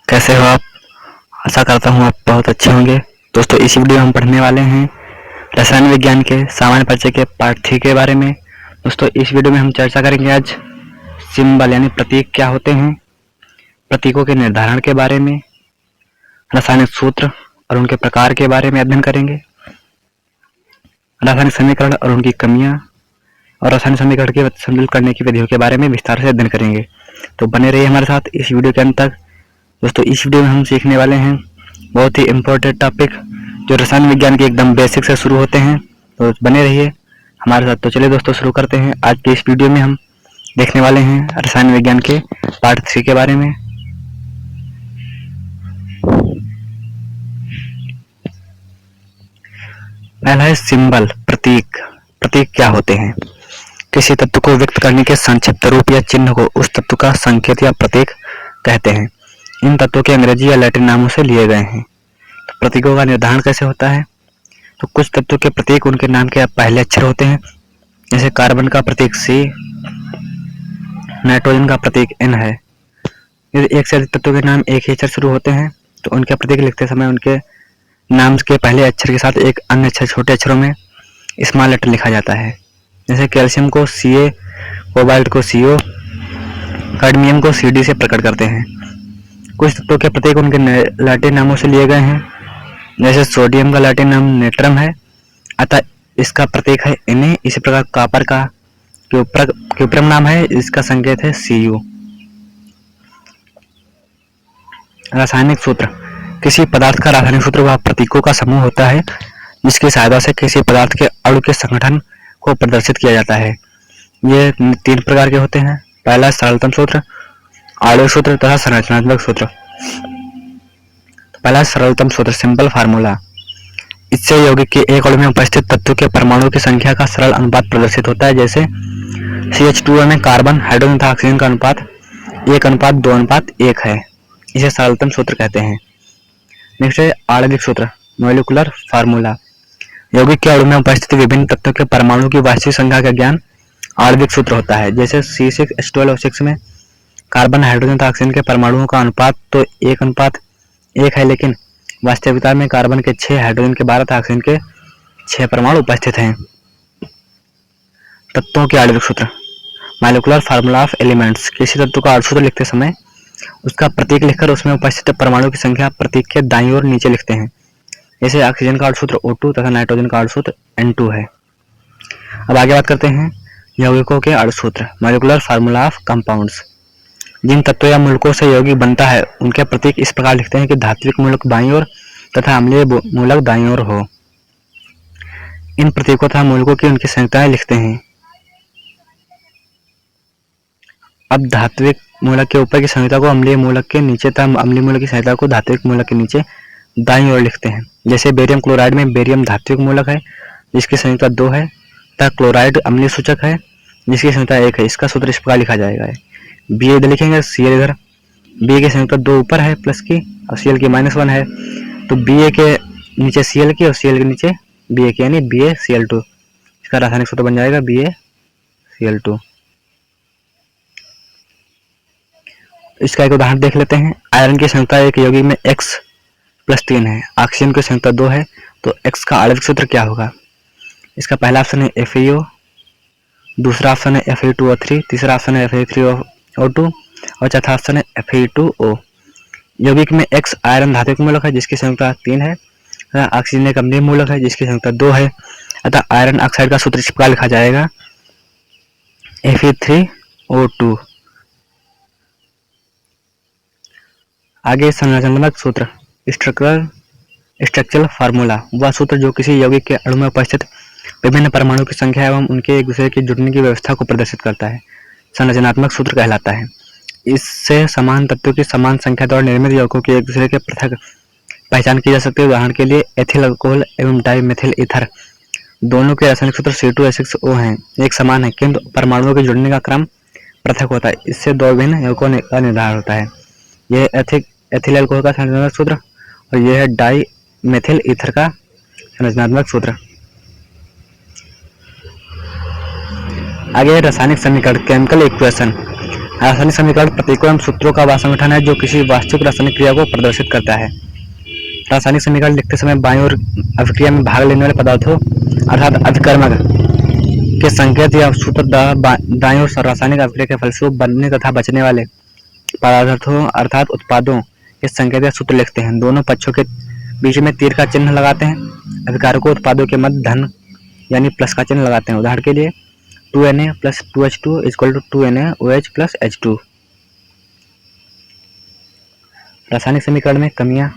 कैसे हो आप? आशा करता हूँ आप बहुत अच्छे होंगे। दोस्तों, इस वीडियो में हम पढ़ने वाले हैं रसायन विज्ञान के सामान्य परिचय के पार्ट 3 के बारे में। दोस्तों, इस वीडियो में हम चर्चा करेंगे आज सिंबल यानी प्रतीक क्या होते हैं, प्रतीकों के निर्धारण के बारे में, रासायनिक सूत्र और उनके प्रकार के बारे में अध्ययन करेंगे, रासायनिक समीकरण और उनकी कमियां और रासायनिक समीकरण के संतुलित करने की विधियों के बारे में विस्तार से अध्ययन करेंगे। तो बने रहिए हमारे साथ इस वीडियो के अंत तक। दोस्तों, इस वीडियो में हम सीखने वाले हैं बहुत ही इम्पोर्टेंट टॉपिक जो रसायन विज्ञान के एकदम बेसिक से शुरू होते हैं। तो बने रहिए हमारे साथ। तो चलिए दोस्तों, शुरू करते हैं। आज के इस वीडियो में हम देखने वाले हैं रसायन विज्ञान के पार्ट 3 के बारे में। पहला है सिंबल, प्रतीक। प्रतीक क्या होते हैं? किसी तत्व को व्यक्त करने के संक्षिप्त रूप या चिन्ह को उस तत्व का संकेत या प्रतीक कहते हैं। इन तत्वों के अंग्रेजी या लैटिन नामों से लिए गए हैं। तो प्रतीकों का निर्धारण कैसे होता है? तो कुछ तत्वों के प्रतीक उनके नाम के पहले अक्षर होते हैं, जैसे कार्बन का प्रतीक C, नाइट्रोजन का प्रतीक N है। यदि एक से अधिक तत्वों के नाम एक ही अक्षर शुरू होते हैं तो उनके प्रतीक लिखते समय उनके नाम के पहले अक्षर के साथ एक अन्य अक्षर छोटे अक्षरों में स्मॉल लेटर लिखा जाता है। जैसे कैल्शियम को Ca, कोबाल्ट को CO, कैडमियम को CD से प्रकट करते हैं। कुछ तत्वों के प्रतीक उनके लैटिन नामों से लिए गए हैं, जैसे सोडियम का लैटिन नाम नेट्रम है, अतः इसका प्रतीक है Na। इसी प्रकार कॉपर का क्यूप्रम नाम है, इसका संकेत है Cu। रासायनिक सूत्र। किसी पदार्थ का रासायनिक सूत्र वह प्रतीकों का समूह होता है जिसकी सहायता से किसी पदार्थ के अणु के संगठन को प्रदर्शित किया जाता है। ये 3 प्रकार के होते हैं। पहला सरलतम सूत्र, आणविक सूत्र तथा संरचनात्मक सूत्र। पहला सरलतम सूत्र, सिंपल फार्मूला। इससे यौगिक के एक अणु में उपस्थित तत्वों के परमाणुओं की संख्या का सरल अनुपात प्रदर्शित होता है। जैसे CH2 में कार्बन, हाइड्रोजन तथा ऑक्सीजन का अनुपात 1:2:1 है। इसे सरलतम सूत्र कहते हैं। नेक्स्ट है आणविक सूत्र, मॉलिक्यूलर फार्मूला। यौगिक के अणु में उपस्थित विभिन्न तत्वों के परमाणुओं की वास्तविक संख्या का ज्ञान आणविक सूत्र होता है। जैसे C6H12O6 में कार्बन, हाइड्रोजन तथा ऑक्सीजन के परमाणुओं का अनुपात तो 1:1 है, लेकिन वास्तविकता में कार्बन के 6, हाइड्रोजन के 12 तथा ऑक्सीजन के 6 परमाणु उपस्थित हैं। तत्वों के आणविक सूत्र, मॉलिक्यूलर फार्मूला ऑफ एलिमेंट्स। किसी तत्व का आणविक सूत्र लिखते समय उसका प्रतीक लिखकर उसमें उपस्थित परमाणु की संख्या प्रतीक के दाईं ओर नीचे लिखते हैं। जैसे ऑक्सीजन का आणविक सूत्र O2 तथा नाइट्रोजन का आणविक सूत्र N2 है। अब आगे बात करते हैं यौगिकों के आणविक सूत्र, मॉलिक्यूलर फार्मूला ऑफ कंपाउंड्स। जिन तत्वों या मूलकों से यौगिक बनता है उनके प्रतीक इस प्रकार लिखते हैं कि धात्विक मूलक बाईं ओर तथा अम्लीय मूलक दाईं ओर हो। इन प्रतीकों तथा मूलकों की उनकी संयुक्ताएं लिखते हैं। अब धात्विक मूलक के ऊपर की संयुक्ता को अम्लीय मूलक के नीचे तथा अम्लीय मूलक की संयुक्ता को धात्विक मूलक के नीचे दाईं ओर लिखते हैं। जैसे बेरियम क्लोराइड में बेरियम धात्विक मूलक है जिसकी संयुक्ता 2 है तथा क्लोराइड अम्लीय सूचक है जिसकी संयुक्ता 1 है। इसका सूत्र इस प्रकार लिखा जाएगा, Ba इधर लिखेंगे, Cl इधर। Ba की संयुक्ता 2 ऊपर है प्लस की और Cl की -1 है, तो Ba के नीचे Cl की और Cl के नीचे Ba की, यानी BaCl2। इसका रासायनिक सूत्र बन जाएगा BaCl2। इसका एक उदाहरण देख लेते हैं। आयरन की संयुक्ता एक यौगिक में X+3 है, ऑक्सीजन की संयुक्ता 2 है, तो X का आणविक सूत्र क्या होगा? इसका पहला ऑप्शन है FeO, दूसरा ऑप्शन है Fe2O3, तीसरा ऑप्शन है Fe3O2 और चौथा ऑप्शन है Fe2O। यौगिक में X आयरन धात्विक मूलक है जिसकी संयुक्ता 3 है, ऑक्सीजन एक अम्लीय मूलक है जिसकी संयुक्ता 2 है, अतः आयरन ऑक्साइड का सूत्र इस प्रकार लिखा जाएगा Fe3O2। आगे संरचनात्मक सूत्र, स्ट्रक्चरल फार्मूला। वह सूत्र जो किसी यौगिक के अणु में उपस्थित विभिन्न परमाणु की संख्या एवं उनके एक दूसरे के जुड़ने की व्यवस्था को प्रदर्शित करता है, संरचनात्मक सूत्र कहलाता है। इससे समान तत्वों की समान संख्या द्वारा निर्मित यौगिकों की एक दूसरे के पृथक पहचान की जा सकती है। उदाहरण के लिए एथिल अल्कोहल एवं डाइमेथिल ईथर दोनों के रासायनिक सूत्र C2H6O हैं, एक समान है, किंतु परमाणुओं के जुड़ने का क्रम पृथक होता है। इससे 2 भिन्न यौगिकों का निर्धारण होता है। यह एथिल अल्कोहल का संरचनात्मक सूत्र और यह है डाइमेथिल ईथर का संरचनात्मक सूत्र। आगे रासायनिक समीकरण, केमिकल इक्वेशन। रासायनिक समीकरण प्रतीकों एवं सूत्रों का वह संगठन है जो किसी वास्तविक रासायनिक क्रिया को प्रदर्शित करता है। रासायनिक समीकरण लिखते समय बाईं ओर अभिक्रिया में भाग लेने वाले पदार्थों अर्थात अभिकर्मक के संकेत या सूत्र दाईं ओर रासायनिक अभिक्रिया के फलस्वरूप बनने तथा बचने वाले पदार्थों अर्थात उत्पादों के संकेत या सूत्र लिखते हैं। दोनों पक्षों के बीच में तीर का चिन्ह लगाते हैं। अभिकारकों उत्पादों के मध्य धन यानी प्लस का चिन्ह लगाते हैं। उदाहरण के लिए 2Na + 2H2 = 2NaOH + H2। रासायनिक समीकरण में कमियां।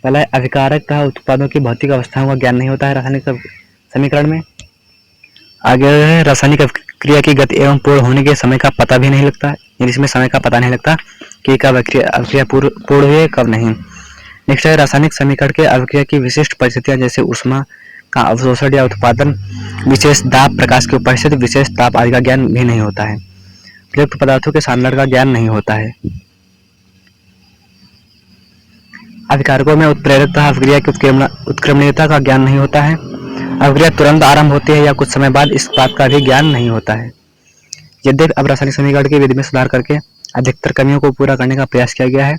पहला है अभिकारक तथा उत्पादों की भौतिक अवस्थाओं का ज्ञान नहीं होता है रासायनिक समीकरण में। आगे रासायनिक क्रिया की गति एवं पूर्ण होने के समय का पता भी नहीं लगता, यानी इसमें समय का पता नहीं लगता कि कब अभिक्रिया पूर्ण हुई है कब नहीं। नेक्स्ट है रासायनिक समीकरण के अभिक्रिया की विशिष्ट परिस्थितियां जैसे ऊष्मा का अवशोषण या उत्पादन, विशेष दाब, प्रकाश की उपस्थिति, विशेष ताप आदि का ज्ञान भी नहीं होता है। प्रयुक्त पदार्थों के सांद्रण का ज्ञान नहीं होता है। अभिकारकों में उत्प्रेरक तथा अभिक्रिया की उत्क्रमणीयता का ज्ञान नहीं होता है। अभिक्रिया तुरंत आरंभ होती है या कुछ समय बाद, इस बात का भी ज्ञान नहीं होता है। यद्यपि अब रासायनिक समीकरण की विधि में सुधार करके अधिकतर कमियों को पूरा करने का प्रयास किया गया है,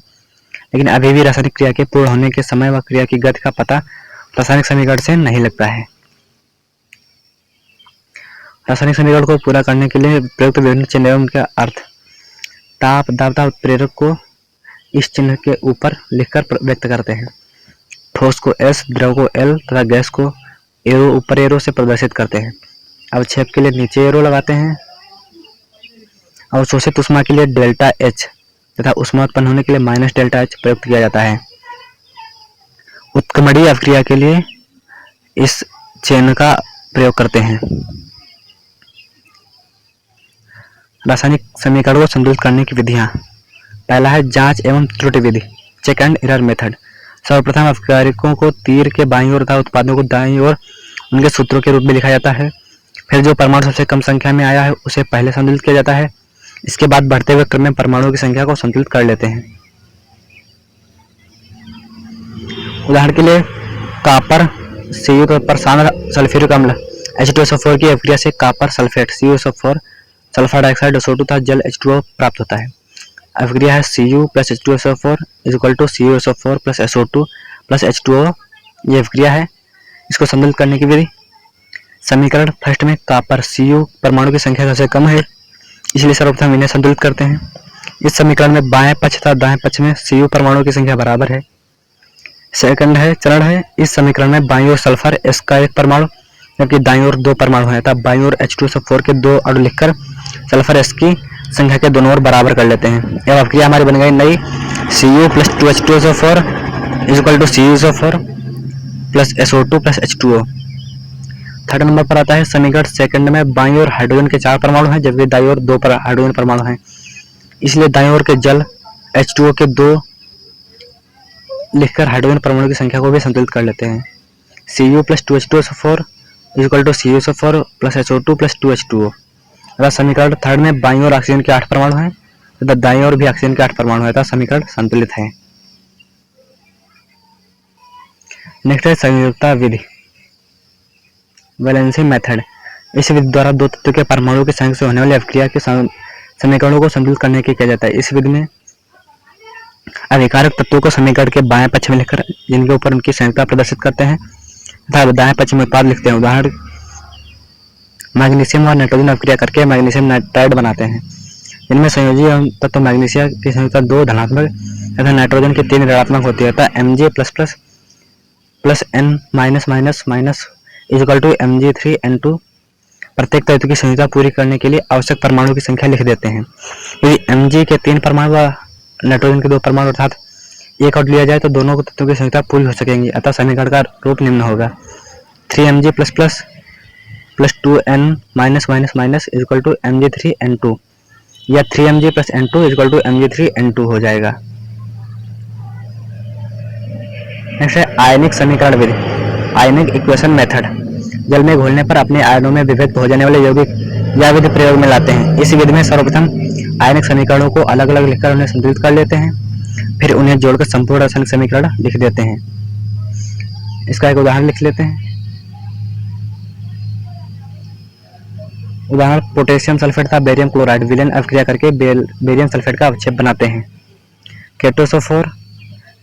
लेकिन अभी भी रासायनिक क्रिया के पूर्ण होने के समय व क्रिया की गति का पता रासायनिक समीकरण से नहीं लगता है। रासायनिक समीकरण को पूरा करने के लिए प्रयुक्त विभिन्न चिन्ह एवं उनका अर्थ। ताप दाब तथा उत्प्रेरक को इस चिन्ह के ऊपर लिखकर व्यक्त करते हैं। ठोस को S, द्रव को L तथा गैस को एरो, ऊपर एरो से प्रदर्शित करते हैं। अवक्षेप के लिए नीचे एरो लगाते हैं। अवशोषित ऊष्मा के लिए ΔH तथा ऊष्मा उत्पन्न होने के लिए -ΔH प्रयुक्त किया जाता है। उत्क्रमणीय अभिक्रिया के लिए इस चिन्ह का प्रयोग करते हैं। रासायनिक समीकरण को संतुलित करने की विधियां। पहला है जांच एवं त्रुटि विधि, चेक एंड एरर मेथड। सर्वप्रथम अभिकारकों को तीर के बाईं ओर तथा उत्पादों को दाईं ओर उनके सूत्रों के रूप में लिखा जाता है। फिर जो परमाणु सबसे कम संख्या में आया है उसे पहले संतुलित किया जाता है। इसके बाद बढ़ते हुए क्रम में परमाणुओं की संख्या को संतुलित कर लेते हैं। उदाहरण के लिए कापर Cu पर सल्फ्यूरिक अम्ल H2SO4 की अभिक्रिया से copper sulphate CuSO4 sulphur dioxide SO2 तथा जल H2O प्राप्त होता है। अभिक्रिया है Cu + H2SO4 = CuSO4 + SO2 + H2O। ये अभिक्रिया है। इसको संतुलित करने की विधि। समीकरण फर्स्ट में कापर Cu परमाणु की संख्या सबसे कम है, इसलिए सर्वप्रथम इन्हें संतुलित करते हैं। इस समीकरण में बाएं पक्ष तथा दाएं पक्ष में Cu परमाणु की संख्या बराबर है। सेकंड है चरण है, इस समीकरण में बाईं ओर सल्फर S का एक परमाणु जबकि दाईं ओर 2 परमाणु है, तब बाईं ओर H2SO4 के 2 अणु लिखकर सल्फर S की संख्या के दोनों ओर बराबर कर लेते हैं। यह अभिक्रिया हमारी बन गई नई Cu + 2H2SO4 = CuSO4 + SO2 + H2O। Third number पर आता है समीकरण सेकंड में बाईं ओर हाइड्रोजन के 4 परमाणु हैं जबकि दाईं ओर 2 हाइड्रोजन परमाणु हैं, इसलिए दाईं ओर के जल H2O के 2 लिखकर हाइड्रोजन परमाणु की संख्या को भी संतुलित कर लेते हैं। Cu + 2H2SO4 = CuSO4 + SO2 + 2H2O। अतः समीकरण थर्ड में बाईं ओर ऑक्सीजन के 8 परमाणु हैं तथा दाईं ओर भी ऑक्सीजन के 8 परमाणु हैं, अतः समीकरण संतुलित है। नेक्स्ट है संयोजकता विधि, वैलेंसी मेथड। इस विधि द्वारा दो तत्वों के परमाणुओं के संयोग से होने वाली अभिक्रिया के समीकरणों को संतुलित करने के किया जाता है। इस विधि में अभिकारक तत्वों को समीकरण के बाएं पक्ष में लिखकर जिनके ऊपर उनकी संयोजकता प्रदर्शित करते हैं तथा दाएं पक्ष में उत्पाद लिखते हैं। उदाहरण मैग्नीशियम और नाइट्रोजन अभिक्रिया करके मैग्नीशियम नाइट्राइड बनाते हैं, जिनमें संयोजी तत्व मैग्नीशियम की संयोजकता 2 धनात्मक तथा नाइट्रोजन की 3 ऋणात्मक होती है, अतः Mg++ + N-, = Mg3N2। प्रत्येक तत्व की संयोजकता पूरी करने के लिए आवश्यक परमाणु की संख्या लिख देते हैं। यदि Mg के 3 परमाणु व नाइट्रोजन के 2 परमाणु अर्थात 1 और लिया जाए तो दोनों तत्वों की संयोजकता पूरी हो सकेंगी, अतः समीकरण का रूप निम्न होगा 3Mg++ + 2N- = Mg3N2 या 3Mg + N2 = Mg3N2 हो जाएगा। नेक्स्ट है आयनिक समीकरण विधि, आयनिक इक्वेशन मेथड। जल में घोलने पर अपने आयनों में विभक्त हो जाने वाले यौगिक या विधि प्रयोग में लाते हैं। इस विधि में सर्वप्रथम आयनिक समीकरणों को अलग अलग लिखकर उन्हें संतुलित कर लेते हैं, फिर उन्हें जोड़कर संपूर्ण रासायनिक समीकरण लिख देते हैं। इसका एक उदाहरण लिख लेते हैं। उदाहरण पोटेशियम सल्फेट था बेरियम क्लोराइड, विलेन अभिक्रिया करके बेरियम सल्फेट का अवक्षेप बनाते हैं। केटोसो4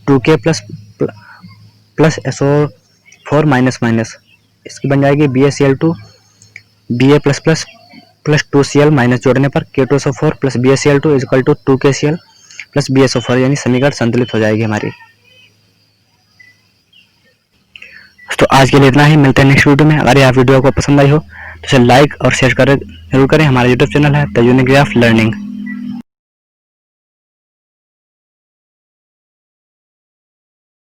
2K plus SO4 minus minus, इसकी बन जाएगी BaCl2 Ba plus 2Cl minus जोड़ने पर केटोसो4 plus BaCl2 equal to 2KCl plus BaSO4, यानी समीकरण संतुलित हो जाएगी हमारी। तो आज के लिए इतना ही, मिलते हैं नेक्स्ट वीडियो में। अगर यह वीडियो को पसंद आई हो तो इसे लाइक और शेयर जरूर करें। हमारा यूट्यूब चैनल है the unique way of learning.